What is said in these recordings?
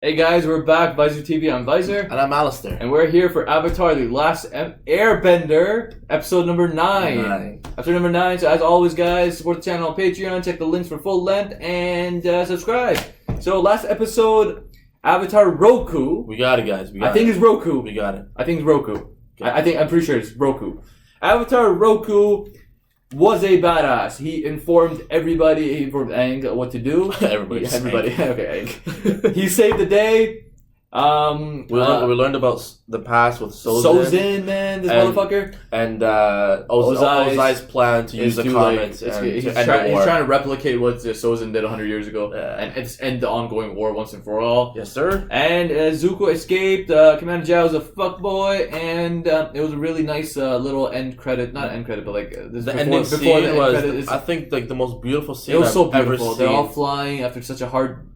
Hey guys, we're back. VIZOR TV. I'm VIZOR. And I'm Alistair. And we're here for Avatar: The Last Airbender, episode number 9. Episode number 9. So as always, guys, support the channel on Patreon. Check the links for full length and subscribe. So last episode, Avatar Roku. We got it, guys. I think it's Roku. We got it. I think it's Roku. Okay. I'm pretty sure it's Roku. Avatar Roku was a badass. He informed everybody. He informed Aang what to do. Everybody. Okay, Aang. He saved the day. We learned about the past with Sozin, man, this motherfucker. And Ozai's plan to use the comments he's trying to replicate what Sozin did 100 years ago and end the ongoing war once and for all. Yes, sir. And Zuko escaped. Commander Zhao was a fuckboy, and it was a really nice little end credit. Not end credit, but like the ending scene was, I think, like the most beautiful scene it was so I've beautiful. ever They're seen. all flying after such a hard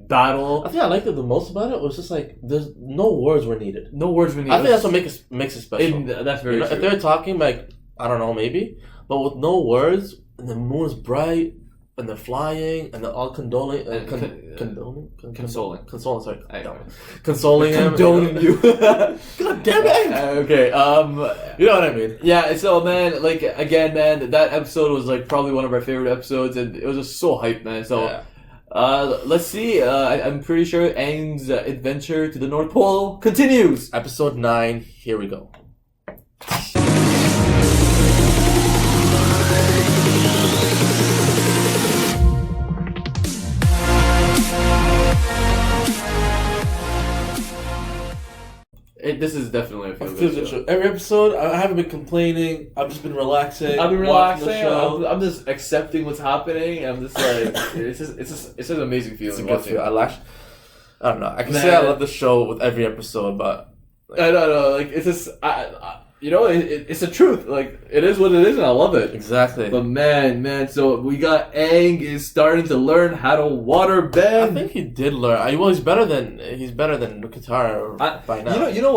battle. I think I liked it the most about it was just like there's no words were needed. No words were needed. I think that's what makes it special. That's very true. If they're talking like, I don't know, maybe, but with no words, and the moon's bright, and they're flying, and they're all consoling him. Consoling him. Condoning you. God damn it! Okay. You know what I mean? Yeah. So, man, like again, man, that episode was like probably one of our favorite episodes, and it was just so hyped, man. So. Yeah. Let's see. I'm pretty sure Aang's adventure to the North Pole continues. Episode 9. Here we go. This is definitely a feel-good show. Every episode, I haven't been complaining. I've just been relaxing. I've been relaxing. The show. I'm just accepting what's happening. I'm just like, it's just an amazing feeling. It's a good feel. I don't know. I can say I love the show with every episode, but I don't know. Like it's just, it's the truth. Like it is what it is, and I love it. Exactly. But man. So we got Aang is starting to learn how to water bend. I think he did learn. Well, he's better than Katara by now. You know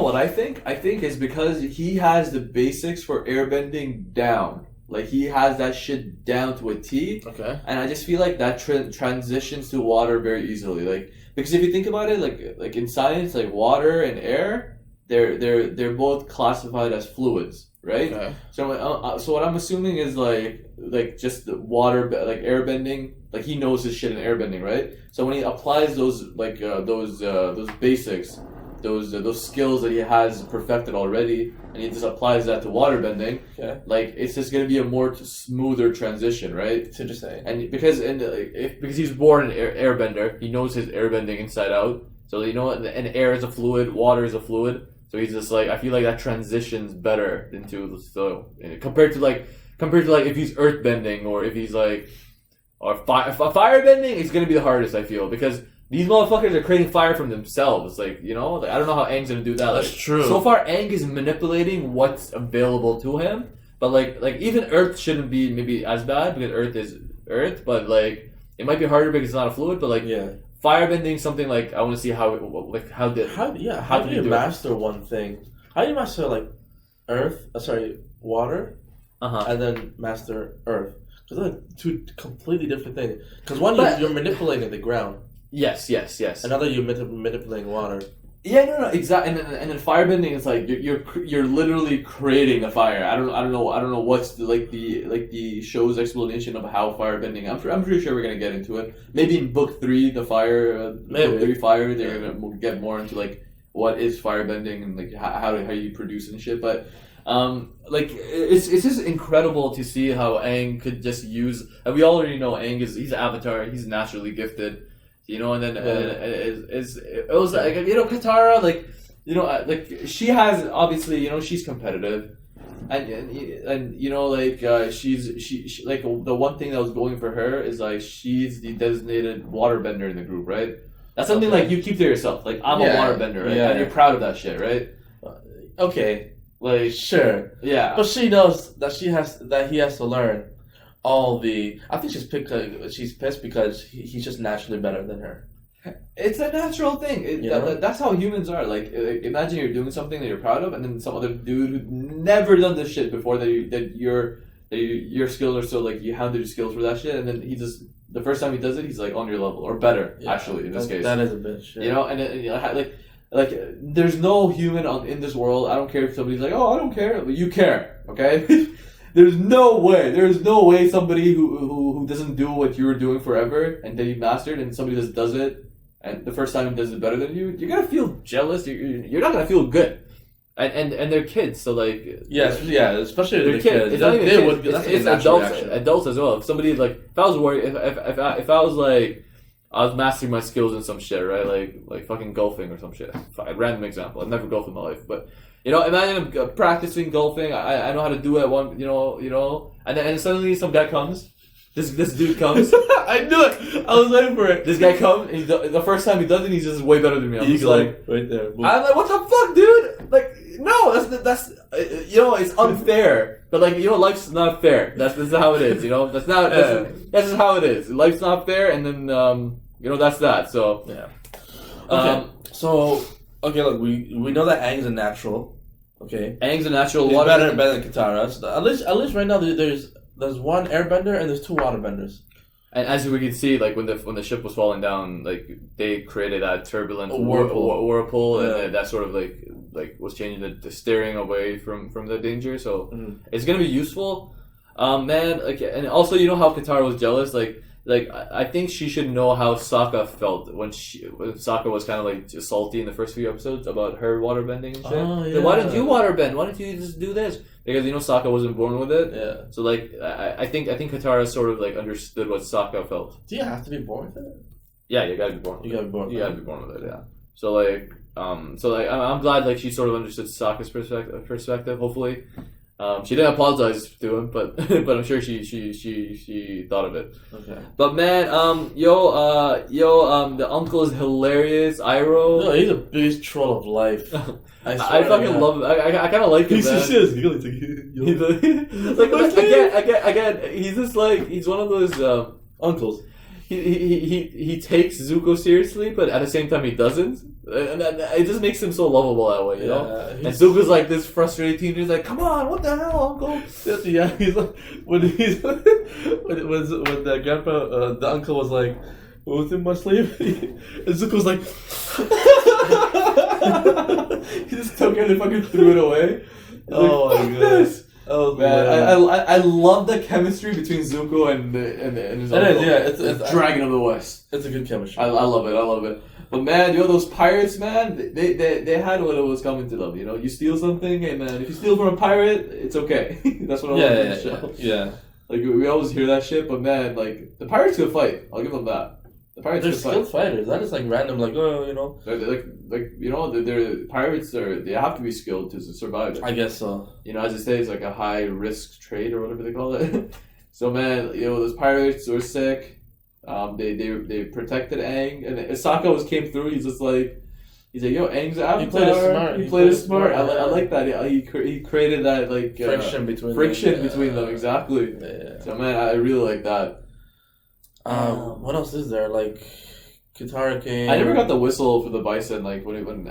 what I think? I think it's because he has the basics for airbending down. Like he has that shit down to a T. Okay. And I just feel like that transitions to water very easily. Like because if you think about it, like in science, like water and air, they're both classified as fluids, right? Okay. So what I'm assuming is like just the water, like airbending. Like he knows his shit in airbending, right? So when he applies those basics, those skills that he has perfected already, and he just applies that to waterbending, like it's just gonna be a more smoother transition, right? It's interesting. And because he's born an airbender, he knows his airbending inside out. So and air is a fluid, water is a fluid. So he's just like, I feel like that transitions better into compared to if he's earthbending or if he's like firebending, it's gonna be the hardest, I feel, because these motherfuckers are creating fire from themselves. Like, I don't know how Aang's gonna do that. That's true. So far, Aang is manipulating what's available to him, but like even Earth shouldn't be maybe as bad because Earth is Earth, but like it might be harder because it's not a fluid. But like firebending, something like I want to see how do you master one thing? How do you master like water, and then master Earth? Because they're like two completely different things. Because one, you're manipulating the ground. Yes. Another, you're manipulating water. Yeah, no, exactly. And then firebending is like you're literally creating a fire. I don't know what's the show's explanation of how firebending. I'm pretty sure we're gonna get into it. Maybe in book 3, the fire. Book 3 fire. They're gonna get more into like what is firebending and like how you produce and shit. But it's just incredible to see how Aang could just use. And we already know Aang he's an avatar. He's naturally gifted. And then it was like Katara, like she has obviously she's competitive, and she like the one thing that was going for her is like she's the designated waterbender in the group, right? That's something like you keep to yourself. Like I'm a waterbender, right? And you're proud of that shit, right? Okay, like sure, yeah, but she knows that he has to learn. I think she's pissed because he's just naturally better than her. It's a natural thing. That's how humans are. Like, imagine you're doing something that you're proud of, and then some other dude who's never done this shit before, that your skills are so like you hounded your skills for that shit, and then he just the first time he does it, he's like on your level or better. Actually, in this case, that is a bitch. Yeah. You know, and like there's no human in this world. I don't care if somebody's like, oh, I don't care. You care, okay? There's no way somebody who doesn't do what you were doing forever and then you mastered, and somebody just does it, and the first time he does it better than you, you're gonna feel jealous. You're not gonna feel good. And they're kids, so like especially they're the kids. kids. It's not even That's kids. like It's a natural adults. reaction. Adults as well. If somebody like if I was worried, if I was like I was mastering my skills in some shit, right? Like fucking golfing or some shit. A random example. I've never golfed in my life, but you know, imagine I'm practicing golfing. I know how to do it. You know, and then suddenly some guy comes. This dude comes. I knew it. I was waiting for it. This guy comes. And the first time he does it, he's just way better than me. I'm just like right there. Boom. I'm like, what the fuck, dude? Like, no, that's you know, it's unfair. But like, you know, life's not fair. That's how it is. You know, that's just how it is. Life's not fair, and then you know, that's that. So yeah. Okay. Look, we know that Aang's a natural. Okay. Aang's a natural. He's better than Katara. So at least right now there's one Airbender and there's two Waterbenders. And as we can see, like when the ship was falling down, like they created that turbulent whirlpool, and that sort of like was changing the steering away from the danger. So it's gonna be useful, man. Like, and also you know how Katara was jealous, like I think she should know how Sokka felt when Sokka was kind of like just salty in the first few episodes about her waterbending and shit. Oh, yeah. Like, why didn't you waterbend? Why didn't you just do this? Because you know Sokka wasn't born with it. Yeah. So like I think Katara sort of like understood what Sokka felt. Do you have to be born with it? Yeah, you gotta be born. You gotta be born with it. Yeah. So I'm glad like she sort of understood Sokka's perspective. Hopefully, she didn't apologize to him, but I'm sure she thought of it. Okay. But man, the uncle is hilarious. Iroh. No, he's a biggest troll of life. I fucking love him. I kind of like him. Again, he's just like he's one of those uncles. He takes Zuko seriously, but at the same time he doesn't, and it just makes him so lovable that way, you know. And Zuko's like this frustrated teenager, he's like, "Come on, what the hell, Uncle?" Yeah, he's like when the grandpa, the uncle was like, "What was in my sleeve?" And Zuko's like, he just took it and fucking threw it away. Oh my god. Oh man, I love the chemistry between Zuko and his uncle. It is, yeah. It's Dragon of the West. It's a good chemistry. I love it. But man, those pirates, man, they had what it was coming to them. You know, you steal something, hey man, if you steal from a pirate, it's okay. That's what I love in the show. Yeah. Like we always hear that shit, but man, like the pirates could fight. I'll give them that. The pirates they're could skilled fight. fighters. That is like random, like you know. They're you know, they're pirates. They have to be skilled to survive. I guess so. You know, as they say, it's like a high risk trade or whatever they call it. So man, you know, those pirates were sick. They protected Aang, and Sokka came through. He's like, yo, Aang's avatar. He played it smart. He played it smart. I like that. He created that like friction between them. Exactly. Yeah. So man, I really like that. What else is there? Like Katara came. I never got the whistle for the bison. Like when it even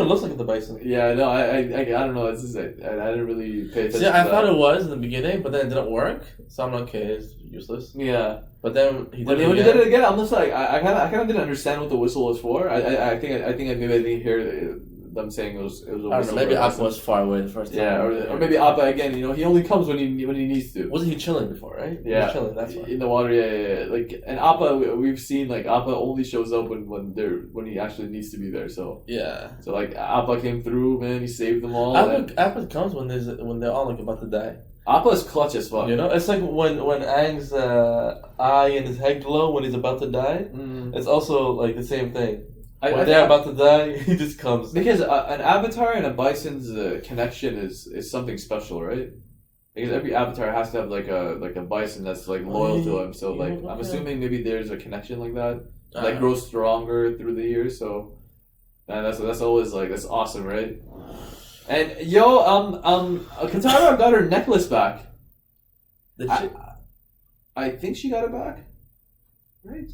looks like the bison. Yeah, no, I don't know. It's just I didn't really pay attention. See, I thought it was in the beginning, but then it didn't work. So I'm like, okay, it's useless. Yeah, but then when he did it again, I'm just like I kind of didn't understand what the whistle was for. I think maybe I didn't hear them saying it was a whistle. I don't know. Maybe Appa was far away the first time. Yeah, or maybe Appa again. You know, he only comes when he needs to. Wasn't he chilling before, right? Yeah, he was chilling. That's why. In the water. Yeah. Like, and Appa, we've seen like Appa only shows up when he actually needs to be there. So yeah. So like Appa came through, man. He saved them all. Appa comes when they're all like about to die. Appa's clutch as fuck. You know, it's like when Aang's eye and his head glow when he's about to die. Mm. It's also like the same thing. When they're about to die, he just comes. Because an avatar and a bison's connection is something special, right? Because every avatar has to have like a bison that's like loyal to him. So like I'm assuming maybe there's a connection like that that grows stronger through the years. So, man, that's always like that's awesome, right? And Katara got her necklace back. Did she? I think she got it back. Right?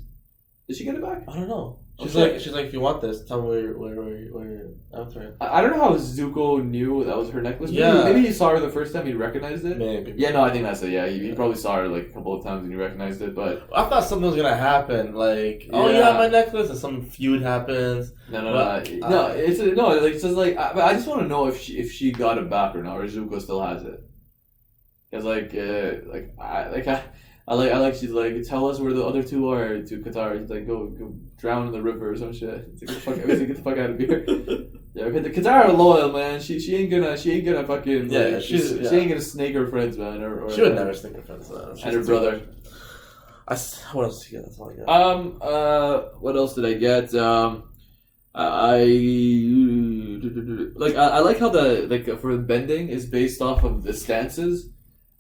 Did she get it back? I don't know. She's like, if you want this, tell me where after. I don't know how Zuko knew that was her necklace. Maybe he saw her the first time, he recognized it. Maybe. Yeah, no, I think that's it. Yeah, he probably saw her like a couple of times and he recognized it. But I thought something was gonna happen. Like, oh, you have my necklace, and some feud happens. No. It's just like I just want to know if she got it back or not, or Zuko still has it. Because I like she's like, tell us where the other two are to Qatar. She's like, go drown in the river or some shit. It's like, get the fuck out of here. Yeah, okay, the Qatar are loyal, man. She ain't gonna fucking she ain't gonna snake her friends, man. Or she would never snake her friends. And her brother. What else did you get? That's all I got. What else did I get? I like how for bending is based off of the stances,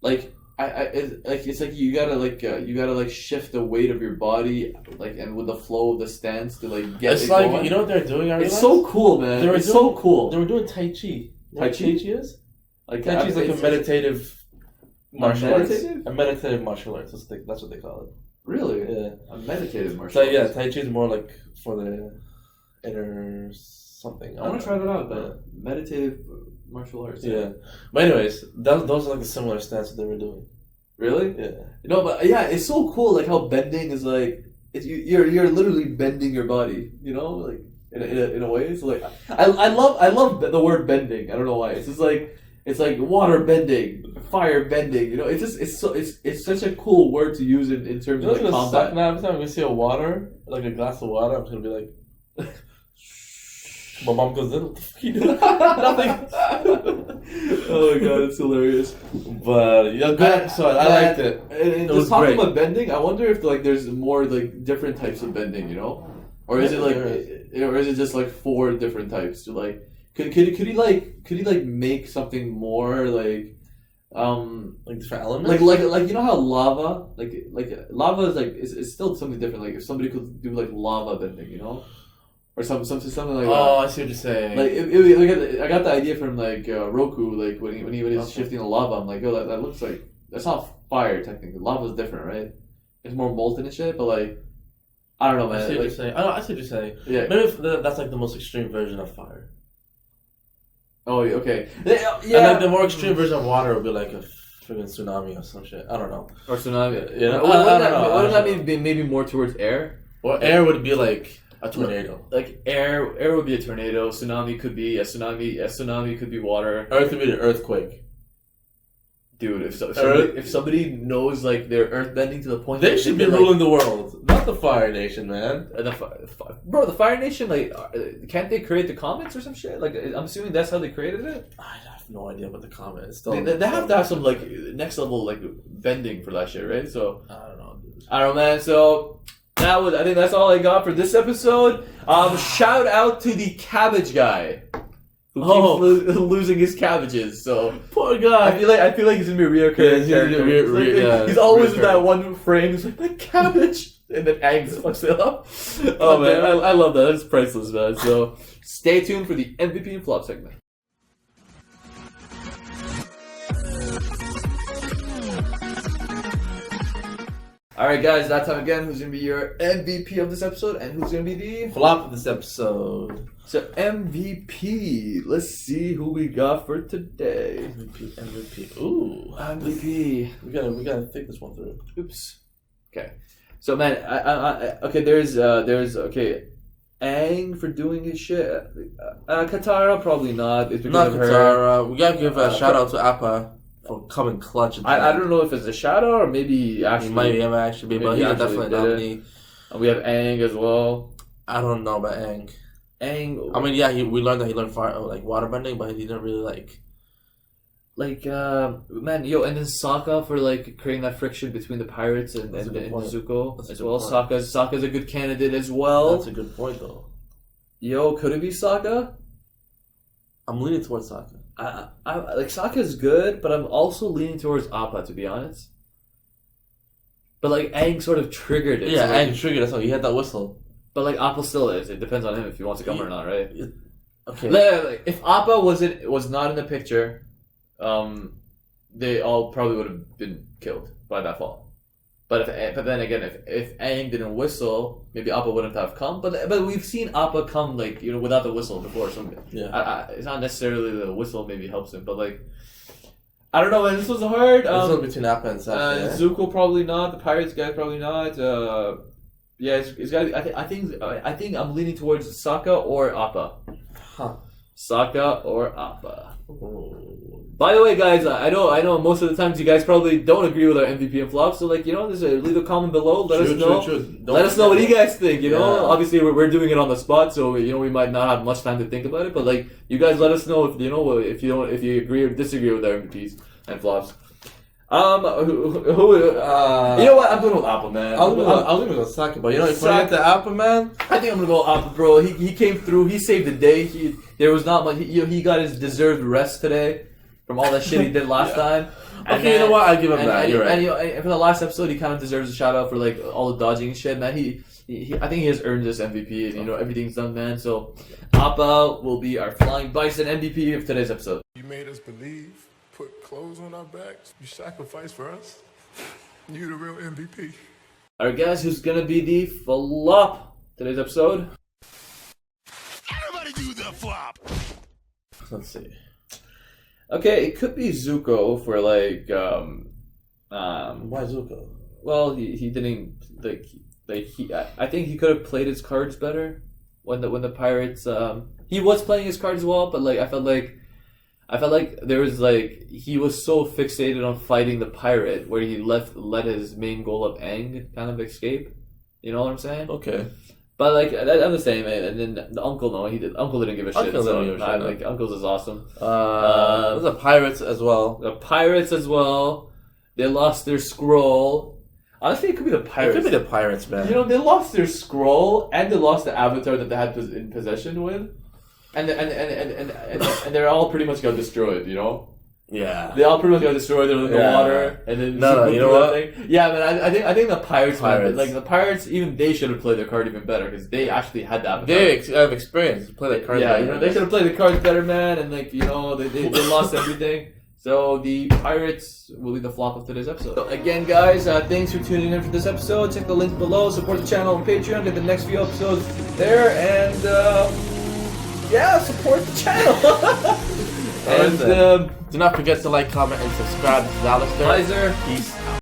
like. It's like you gotta shift the weight of your body and with the flow of the stance to get it's it like going. You know what they're doing? It's so cool, man. It's so cool. They were doing Tai Chi. Tai Chi is? Like Tai Chi is like a meditative martial arts. Meditative? A meditative martial arts. That's what they call it. Really? Yeah. A meditative martial arts. Yeah, Tai Chi is more like for the inner something. I want to try that out. But meditative martial arts. Yeah. But anyways, those are like a similar stance that they were doing. Really? Yeah. But yeah, it's so cool. Like how bending is like you're literally bending your body. You know, like in a way. So like I love the word bending. I don't know why. It's just like it's like water bending, fire bending. You know, it's such a cool word to use in terms of combat. Now every time we see a water, like a glass of water, I'm just gonna be like. My mom goes in. What the fuck you doing? Nothing. Oh my god, it's hilarious. But yeah, good. So I liked it. And just talking about bending, I wonder if there's more different types of bending, you know, or is it just like 4 different types? So could he make something more like different elements? Like you know how lava lava is it's still something different. Like if somebody could do lava bending, you know. Or something like that. Oh, I see what you're saying. I got the idea from Roku. Like when he was shifting the lava, I'm like, oh, that looks like that's not fire technically. Lava's different, right? It's more molten and shit. But I don't know, man. I see what you're saying. I see what you're saying. Yeah. Maybe that's like the most extreme version of fire. Oh, okay. Yeah. And the more extreme version of water would be like a friggin' tsunami or some shit. I don't know. Or tsunami. Yeah. Wouldn't that mean maybe more towards air? Well, air would be like. A tornado. Like air would be a tornado. Tsunami could be a tsunami. A tsunami could be water. Earth would be an earthquake. Dude, if somebody knows their earth bending to the point they should be ruling the world, not the Fire Nation, man. Bro, the Fire Nation, can't they create the comets or some shit? I'm assuming that's how they created it. I have no idea what the comet is. They have to have some next level bending for that shit, right? So I don't know, dude. I don't know, man. So. I think that's all I got for this episode. Shout out to the cabbage guy who keeps losing his cabbages. So poor guy. I feel like he's gonna be a reoccurring character. He's always in that one frame. He's like, my cabbage, and then Aang just fucks it up. Oh man, I love that. That's priceless, man. So stay tuned for the MVP and flop segment. Alright guys, that time again, who's going to be your MVP of this episode and who's going to be the flop of this episode? So MVP, let's see who we got for today. MVP. Ooh. MVP. We gotta think this one through. Oops. Okay. So man, there's Aang for doing his shit. Katara, probably not. It's because of her. Katara. We gotta give a shout out to Appa. For coming clutch. I don't know if it's a shadow or maybe actually. He might have actually been, but he's definitely nominee. We have Aang as well. I don't know about Aang. I mean, yeah, we learned that he learned fire, waterbending, but he didn't really man, yo, and then Sokka for creating that friction between the pirates and Zuko as well. Sokka's a good candidate as well. That's a good point, though. Yo, could it be Sokka? I'm leaning towards Sokka. Sokka's good, but I'm also leaning towards Appa, to be honest. But Aang sort of triggered it. Yeah, Aang triggered it. So he had that whistle. But Appa still is. It depends on him if he wants to come or not, right? Okay. If Appa was not in the picture, they all probably would have been killed by that fall. But then again, if Aang didn't whistle, maybe Appa wouldn't have come. But we've seen Appa come like without the whistle before. So it's not necessarily the whistle maybe helps him, but like I don't know, man. This was hard. Between Appa and Sokka. Zuko probably not. The Pirates guy probably not. It's got. I think I'm leaning towards Sokka or Appa. Huh. Sokka or Appa. By the way, guys, I know most of the times you guys probably don't agree with our MVP and flop, so like leave a comment below. Let us know. Let us know what you guys think. Obviously we're doing it on the spot, so we might not have much time to think about it. But like, you guys let us know if you agree or disagree with our MVPs and flops. You know what? I'm going with Appa, man. I was gonna go Sokka, but if I get the Appa, man, I think I'm gonna go Appa, bro. He came through. He saved the day. There was not much. He got his deserved rest today from all that shit he did last time. And okay, you know what? I give him that. You're right. And for the last episode, he kind of deserves a shout out for like all the dodging and shit, man. I think he has earned this MVP, and everything's done, man. So Appa will be our flying bison MVP of today's episode. You made us believe. Put clothes on our backs. You sacrificed for us. You the real MVP. Alright, guys, who's gonna be the flop today's episode? Everybody do the flop. Let's see. Okay, it could be Zuko for like why Zuko? Well, he didn't I think he could have played his cards better when the pirates he was playing his cards well, but like I felt like there was like he was so fixated on fighting the pirate where he let his main goal of Aang kind of escape. You know what I'm saying? Okay. But like I'm the same, and then the uncle Uncle didn't give a shit. Like Uncle's is awesome. The pirates as well. The pirates as well. They lost their scroll. Honestly, it could be the pirates. It could be the pirates, man. They lost their scroll and they lost the avatar that they had in possession with. And they're all pretty much got destroyed, Yeah. They all pretty much got destroyed. They're in the water, and then you know what? Yeah, man. I think the pirates. Like the pirates, even they should have played their card even better because they actually had that. They have experience to play the cards. Yeah, they should have played the cards better, man. And like they lost everything. So the pirates will be the flop of today's episode. So again, guys, thanks for tuning in for this episode. Check the link below. Support the channel on Patreon. Get the next few episodes there, and support the channel. And do not forget to like, comment, and subscribe. This is Alistair. VIZOR. Peace out.